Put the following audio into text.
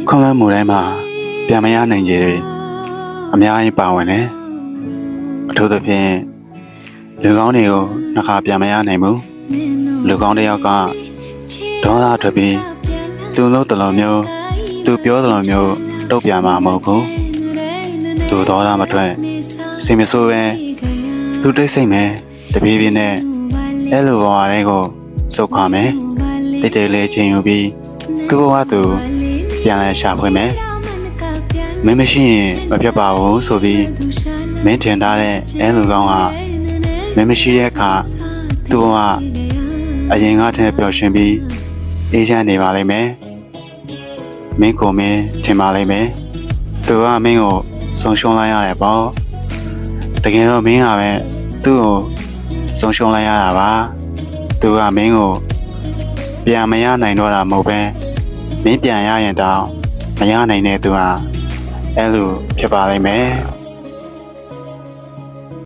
ခွန်လန်းမှုတိုင်းမှာပြန်မရနိုင်ကြတယ်အများကြီးပါဝင်တယ်အထူးသဖြင့်လူကောင်းတွေကိုနှစ်ခါပြန်မရနိုင်ဘူးလူကောင်းတစ်ယောက်ကဒေါသထွက်ပြီးသူ့လို့တလုံးမျိုးသူပြောတလုံးမျိုးတုတ်ပြန်မှာမဟုတ်ဘူးသူဒေါသမထွက်စိတ်မဆိုးပဲသူတိတ်ဆိတ်မယ်တပြေးပြေးနဲ့အဲ့လိုဘဝတွေကိုစုတ်ခွာမယ်တိတ်တိတ်လေးချင်းယူပြီးသူ့ဘဝသူပြန်လဲရှာဖွေမယ်မင်းမရှိရင်မပြတ်ပါဘူးဆိုပြီးမင်းထင်ထားတဲ့အဲ့လူကောင်းဟာမင်းမရှိတဲ့အခါသူ့ဘဝအရင်ကတည်းကပျော်ရွှင်ပြီးအေးချမ်းနေပါလိမ့်မယ်မင်းကိုမင်းထင်ပါလိမ့်မယ်သူကမင်းကိုဆုံးရှုံးလိုက်ရတယ်ပေါ့တကယ်တော့မင်းကပဲသူ့ကိုဆုံးရှုံးလိုက်ရတာပါသူကမင်းကိုပြန်မရနိုင်တော့တာမဟုတ်ပဲမင်းပြန်ရရင်တောင်မရနိုင်တဲ့သူဟာအဲ့လိုဖြစ်ပါလိမ့်မယ်